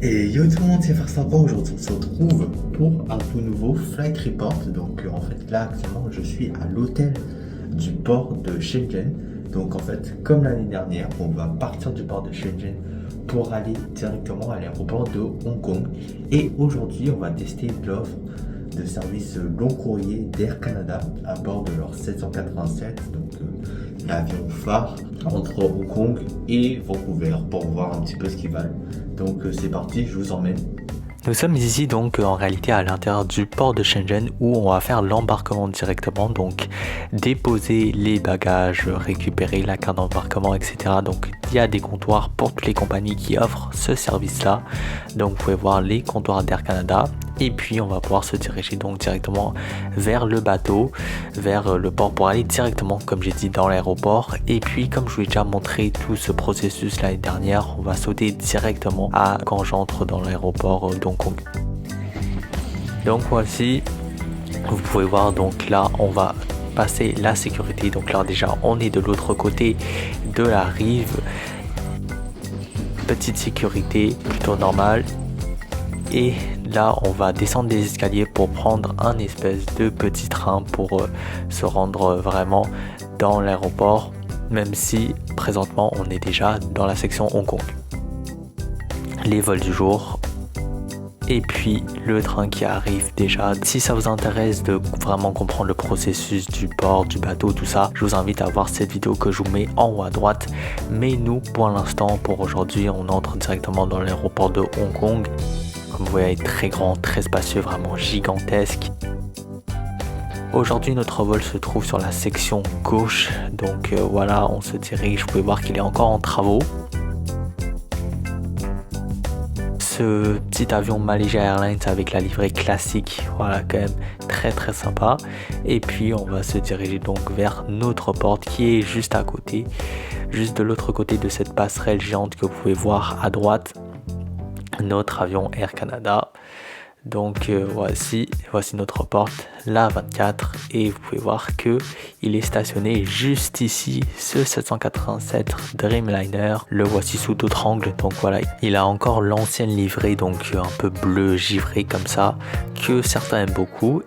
Et yo tout le monde, c'est Sympa. Aujourd'hui, on se retrouve pour un tout nouveau Flight Report. Donc, en fait, là, actuellement, je suis à l'hôtel du port de Shenzhen. Donc, en fait, comme l'année dernière, on va partir du port de Shenzhen pour aller directement à l'aéroport de Hong Kong. Et aujourd'hui, on va tester l'offre de service long courrier d'Air Canada à bord de leur 787. Donc, l'avion phare entre Hong Kong et Vancouver pour voir un petit peu ce qu'ils valent. Donc c'est parti, je vous emmène. Nous sommes ici donc en réalité à l'intérieur du port de Shenzhen où on va faire l'embarquement directement, donc déposer les bagages, récupérer la carte d'embarquement, etc. Donc il y a des comptoirs pour toutes les compagnies qui offrent ce service-là. Donc vous pouvez voir les comptoirs d'Air Canada et puis on va pouvoir se diriger donc directement vers le bateau, vers le port pour aller directement, comme j'ai dit, dans l'aéroport. Et puis comme je vous ai déjà montré tout ce processus l'année dernière, on va sauter directement quand j'entre dans l'aéroport d'Hong Kong. Donc voici, vous pouvez voir, donc là on va passer la sécurité. Donc là déjà on est de l'autre côté de la rive, petite sécurité plutôt normale. Et là, on va descendre des escaliers pour prendre un espèce de petit train pour se rendre vraiment dans l'aéroport, même si présentement, on est déjà dans la section Hong Kong. Les vols du jour et puis le train qui arrive déjà. Si ça vous intéresse de vraiment comprendre le processus du port, du bateau, tout ça, je vous invite à voir cette vidéo que je vous mets en haut à droite. Mais nous, pour l'instant, pour aujourd'hui, on entre directement dans l'aéroport de Hong Kong. Comme vous voyez, très grand, très spacieux, vraiment gigantesque. Aujourd'hui, notre vol se trouve sur la section gauche. Donc voilà, on se dirige. Vous pouvez voir qu'il est encore en travaux. Ce petit avion Malaysia Airlines avec la livrée classique, voilà, quand même très sympa. Et puis on va se diriger donc vers notre porte qui est juste à côté, juste de l'autre côté de cette passerelle géante que vous pouvez voir à droite. Notre avion Air Canada. Donc voici notre porte, la 24, et vous pouvez voir que il est stationné juste ici, ce 787 Dreamliner. Le voici sous d'autres angles. Donc voilà, il a encore l'ancienne livrée, donc un peu bleu givré comme ça, que certains aiment beaucoup.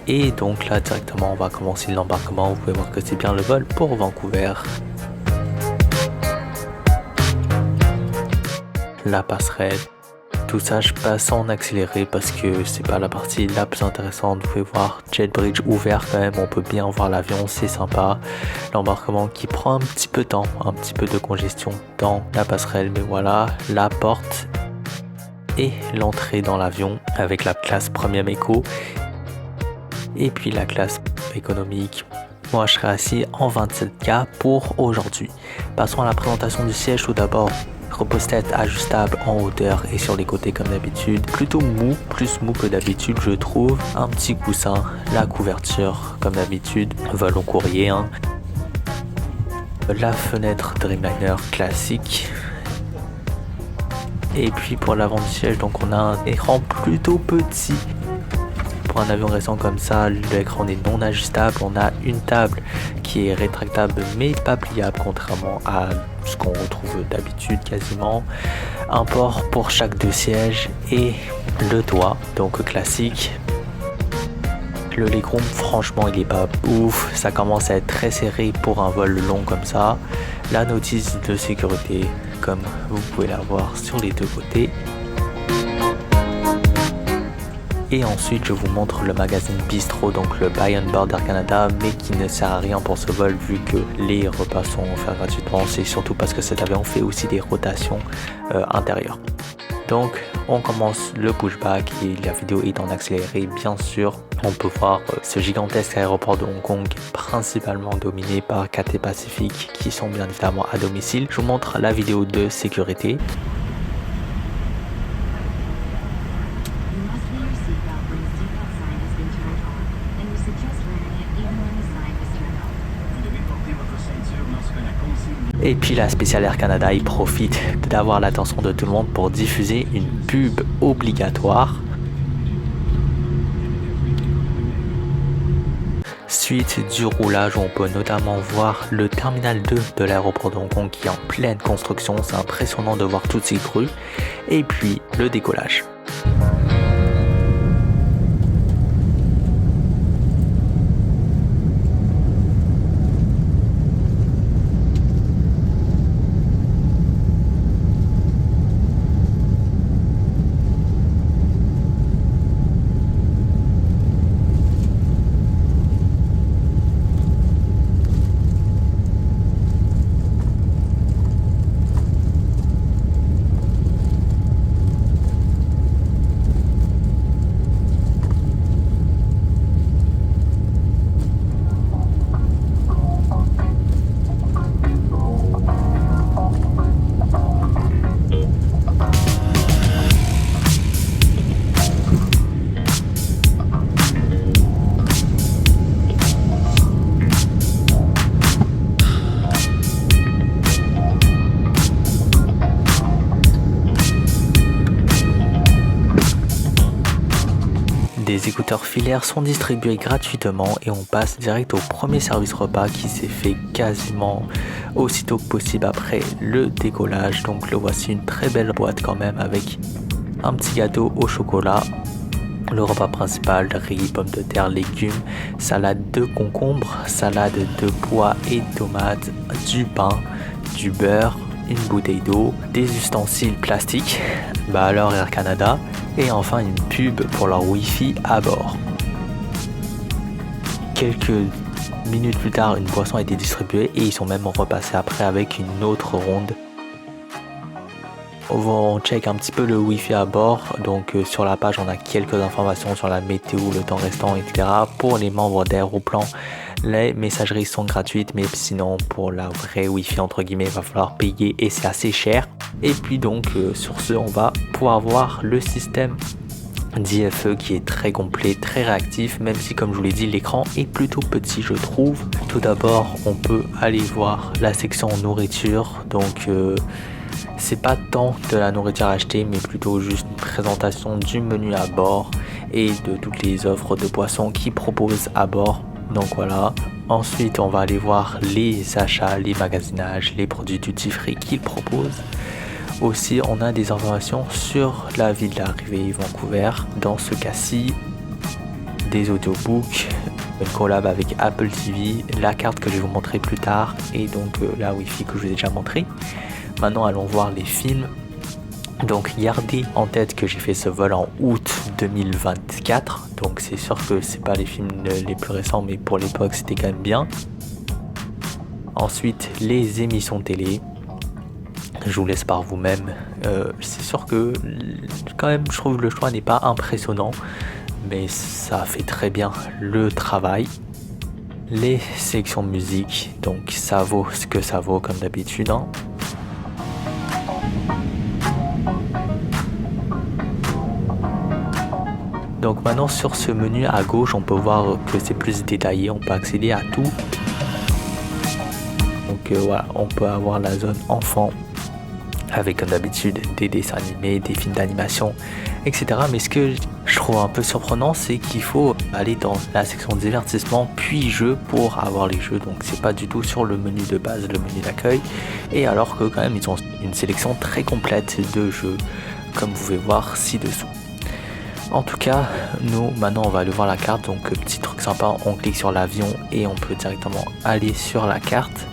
Et donc là directement on va commencer l'embarquement. Vous pouvez voir que c'est bien le vol pour Vancouver. La passerelle, tout ça je passe en accéléré parce que c'est pas la partie la plus intéressante. Vous pouvez voir jet bridge ouvert quand même, on peut bien voir l'avion, c'est sympa. L'embarquement qui prend un petit peu de temps, un petit peu de congestion dans la passerelle, mais voilà, la porte et l'entrée dans l'avion avec la classe Premium Eco et puis la classe économique. Moi je serai assis en 27K pour aujourd'hui. Passons à la présentation du siège tout d'abord. Repose-tête ajustable en hauteur et sur les côtés comme d'habitude, plutôt mou, plus mou que d'habitude je trouve. Un petit coussin, la couverture comme d'habitude, vol au courrier, hein. La fenêtre Dreamliner classique. Et puis pour l'avant du siège, donc on a un écran plutôt petit. Pour un avion récent comme ça, l'écran est non ajustable. On a une table qui est rétractable mais pas pliable, contrairement à ce qu'on retrouve d'habitude quasiment. Un port pour chaque deux sièges et le toit, donc classique. Le legroom, franchement, il est pas ouf. Ça commence à être très serré pour un vol long comme ça. La notice de sécurité, comme vous pouvez la voir sur les deux côtés. Et ensuite je vous montre le magazine Bistro, donc le Buy on Board Air Canada, mais qui ne sert à rien pour ce vol vu que les repas sont offerts gratuitement. C'est surtout parce que cet avion fait aussi des rotations intérieures. Donc on commence le pushback et la vidéo est en accéléré bien sûr. On peut voir ce gigantesque aéroport de Hong Kong, principalement dominé par Cathay Pacific qui sont bien évidemment à domicile. Je vous montre la vidéo de sécurité. Et puis la spéciale Air Canada, il profite d'avoir l'attention de tout le monde pour diffuser une pub obligatoire. Suite du roulage, on peut notamment voir le terminal 2 de l'aéroport de Hong Kong qui est en pleine construction. C'est impressionnant de voir toutes ces grues. Et puis le décollage. Des écouteurs filaires sont distribués gratuitement et on passe direct au premier service repas qui s'est fait quasiment aussitôt que possible après le décollage. Donc le voici, une très belle boîte quand même avec un petit gâteau au chocolat. Le repas principal, riz, pommes de terre, légumes, salade de concombre, salade de pois et tomates, du pain, du beurre, une bouteille d'eau, des ustensiles plastiques, alors Air Canada, et enfin une pub pour leur Wi-Fi à bord. Quelques minutes plus tard, une boisson a été distribuée et ils sont même repassés après avec une autre ronde. On check un petit peu le Wi-Fi à bord, donc sur la page on a quelques informations sur la météo, le temps restant, etc. Pour les membres d'Aéroplan, les messageries sont gratuites, mais sinon pour la vraie Wi-Fi entre guillemets, il va falloir payer et c'est assez cher. Et puis donc sur ce, on va pouvoir voir le système d'IFE qui est très complet, très réactif, même si comme je vous l'ai dit, l'écran est plutôt petit je trouve. Tout d'abord, on peut aller voir la section nourriture, donc c'est pas tant de la nourriture à acheter, mais plutôt juste une présentation du menu à bord et de toutes les offres de boissons qu'ils proposent à bord. Donc voilà. Ensuite, on va aller voir les achats, les magasinages, les produits duty free qu'ils proposent. Aussi, on a des informations sur la ville d'arrivée Vancouver. Dans ce cas-ci, des audiobooks, une collab avec Apple TV, la carte que je vais vous montrer plus tard et donc la Wi-Fi que je vous ai déjà montré. Maintenant, allons voir les films. Donc, gardez en tête que j'ai fait ce vol en août 2024. Donc, c'est sûr que c'est pas les films les plus récents, mais pour l'époque, c'était quand même bien. Ensuite, les émissions télé. Je vous laisse par vous-même. C'est sûr que quand même, je trouve que le choix n'est pas impressionnant, mais ça fait très bien le travail. Les sections musique, donc ça vaut ce que ça vaut comme d'habitude. Donc maintenant sur ce menu à gauche, on peut voir que c'est plus détaillé, on peut accéder à tout. Donc voilà, on peut avoir la zone enfant avec comme d'habitude des dessins animés, des films d'animation, etc. Mais ce que je trouve un peu surprenant, c'est qu'il faut aller dans la section divertissement puis jeux pour avoir les jeux. Donc c'est pas du tout sur le menu de base, le menu d'accueil. Et alors que quand même ils ont une sélection très complète de jeux, comme vous pouvez voir ci-dessous. En tout cas, nous maintenant on va aller voir la carte. Donc petit truc sympa, on clique sur l'avion et on peut directement aller sur la carte.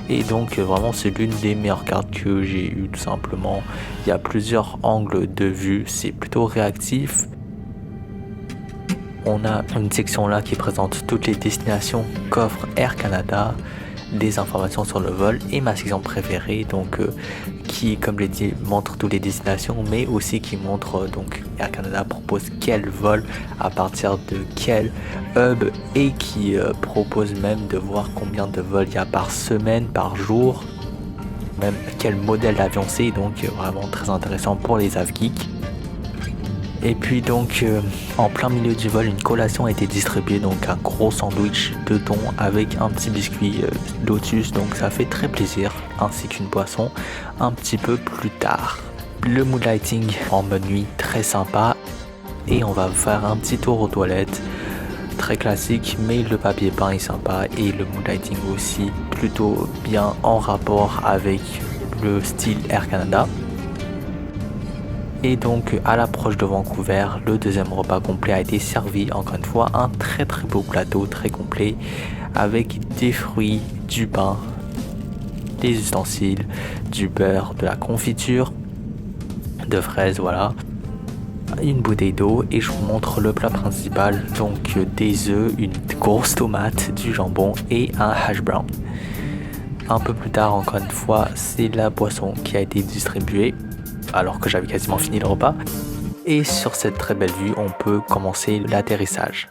Et donc vraiment c'est l'une des meilleures cartes que j'ai eues tout simplement. Il y a plusieurs angles de vue, c'est plutôt réactif. On a une section là qui présente toutes les destinations qu'offre Air Canada, des informations sur le vol et ma section préférée donc qui comme je l'ai dit montre toutes les destinations mais aussi qui montre donc Air Canada propose quel vol à partir de quel hub et qui propose même de voir combien de vols il y a par semaine, par jour, même quel modèle d'avion c'est, donc vraiment très intéressant pour les avgeeks. Et puis donc en plein milieu du vol, une collation a été distribuée, donc un gros sandwich de thon avec un petit biscuit Lotus, donc ça fait très plaisir, ainsi qu'une boisson un petit peu plus tard. Le mood lighting en mode nuit très sympa et on va faire un petit tour aux toilettes. très classique, mais le papier peint est sympa et le moonlighting aussi plutôt bien en rapport avec le style Air Canada. Et donc à l'approche de Vancouver, le deuxième repas complet a été servi. Encore une fois, un très beau plateau, très complet, avec des fruits, du pain, des ustensiles, du beurre, de la confiture, de fraises, voilà. Une bouteille d'eau et je vous montre le plat principal, donc des œufs, une grosse tomate, du jambon et un hash brown. Un peu plus tard, encore une fois, c'est la boisson qui a été distribuée alors que j'avais quasiment fini le repas. Et sur cette très belle vue, on peut commencer l'atterrissage.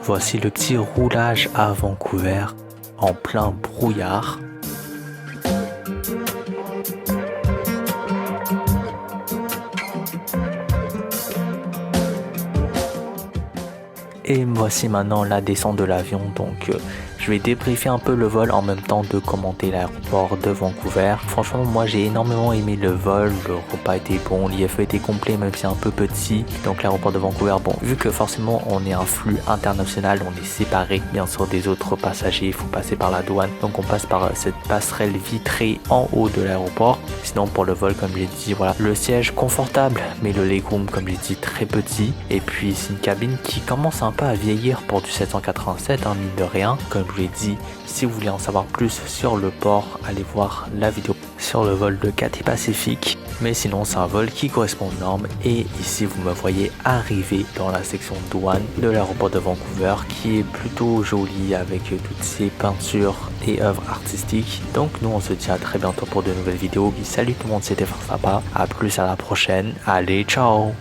Voici le petit roulage à Vancouver en plein brouillard. Et voici maintenant la descente de l'avion, donc je vais débriefer un peu le vol en même temps de commenter l'aéroport de Vancouver. Franchement, moi j'ai énormément aimé le vol, le repas était bon, l'IFE était complet même si un peu petit. Donc l'aéroport de Vancouver, bon, vu que forcément on est un flux international, on est séparé bien sûr des autres passagers, il faut passer par la douane. Donc on passe par cette passerelle vitrée en haut de l'aéroport. Sinon pour le vol, comme j'ai dit, voilà, le siège confortable, mais le legroom comme j'ai dit très petit. Et puis c'est une cabine qui commence un peu à vieillir pour du 787, hein, mine de rien. Comme je vous l'ai dit, si vous voulez en savoir plus sur le port, allez voir la vidéo sur le vol de Cathay Pacific. Mais sinon c'est un vol qui correspond aux normes. Et ici vous me voyez arriver dans la section douane de l'aéroport de Vancouver, qui est plutôt jolie avec toutes ces peintures et œuvres artistiques. Donc nous on se dit à très bientôt pour de nouvelles vidéos. Salut tout le monde, c'était Farfapa, à plus à la prochaine, allez ciao.